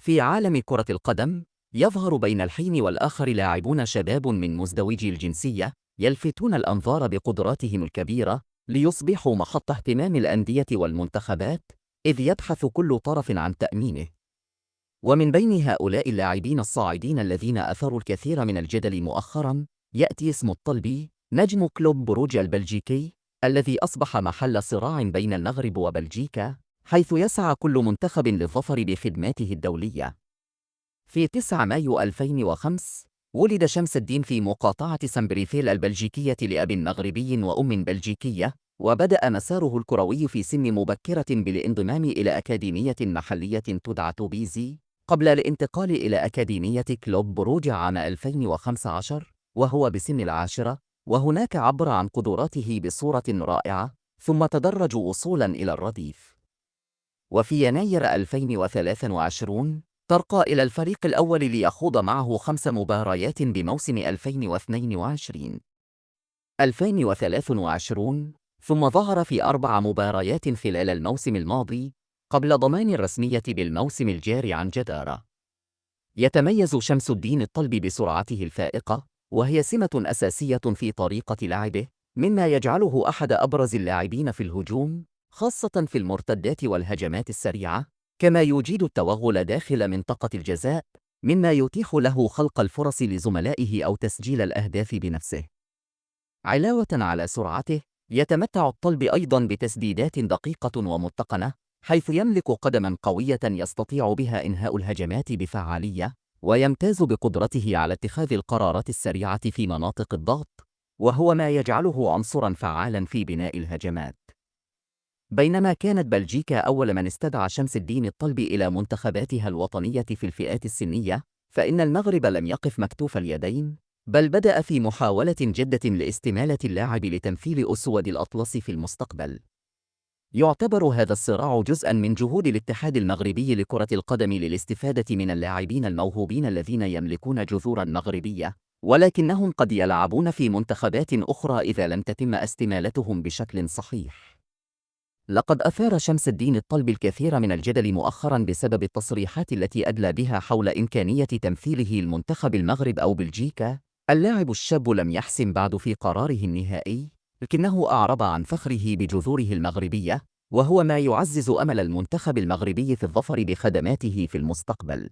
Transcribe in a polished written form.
في عالم كرة القدم، يظهر بين الحين والآخر لاعبون شباب من مزدوجي الجنسية يلفتون الأنظار بقدراتهم الكبيرة ليصبحوا محط اهتمام الأندية والمنتخبات، إذ يبحث كل طرف عن تأمينه. ومن بين هؤلاء اللاعبين الصاعدين الذين أثاروا الكثير من الجدل مؤخرا، يأتي اسم الطلبي نجم كلوب بروج البلجيكي، الذي أصبح محل صراع بين المغرب وبلجيكا، حيث يسعى كل منتخب للظفر بخدماته الدولية. في 9 مايو 2005 ولد شمس الدين في مقاطعة سامبريفيل البلجيكية لأب مغربي وأم بلجيكية، وبدأ مساره الكروي في سن مبكرة بالانضمام إلى أكاديمية محلية تدعى توبيزي، قبل الانتقال إلى أكاديمية كلوب بروج عام 2015 وهو بسن العاشرة، وهناك عبر عن قدراته بصورة رائعة، ثم تدرج وصولا إلى الرديف. وفي يناير 2023 ترقى إلى الفريق الأول ليخوض معه 5 مباريات بموسم 2022-2023، ثم ظهر في 4 مباريات خلال الموسم الماضي، قبل ضمان الرسمية بالموسم الجاري عن جدارة. يتميز شمس الدين الطلبي بسرعته الفائقة، وهي سمة أساسية في طريقة لعبه، مما يجعله أحد أبرز اللاعبين في الهجوم، خاصة في المرتدات والهجمات السريعة، كما يجيد التوغل داخل منطقة الجزاء، مما يتيح له خلق الفرص لزملائه أو تسجيل الأهداف بنفسه. علاوة على سرعته، يتمتع الطلبي أيضاً بتسديدات دقيقة ومتقنة، حيث يملك قدماً قوية يستطيع بها إنهاء الهجمات بفعالية، ويمتاز بقدرته على اتخاذ القرارات السريعة في مناطق الضغط، وهو ما يجعله عنصراً فعالاً في بناء الهجمات. بينما كانت بلجيكا أول من استدعى شمس الدين الطلبي إلى منتخباتها الوطنية في الفئات السنية، فإن المغرب لم يقف مكتوف اليدين، بل بدأ في محاولة جادة لاستمالة اللاعب لتمثيل أسود الأطلس في المستقبل. يعتبر هذا الصراع جزءاً من جهود الاتحاد المغربي لكرة القدم للاستفادة من اللاعبين الموهوبين الذين يملكون جذوراً مغربية، ولكنهم قد يلعبون في منتخبات أخرى إذا لم تتم استمالتهم بشكل صحيح. لقد أثار شمس الدين الطلبي الكثير من الجدل مؤخراً بسبب التصريحات التي أدلى بها حول إمكانية تمثيله المنتخب المغرب أو بلجيكا. اللاعب الشاب لم يحسم بعد في قراره النهائي، لكنه أعرب عن فخره بجذوره المغربية، وهو ما يعزز أمل المنتخب المغربي في الظفر بخدماته في المستقبل.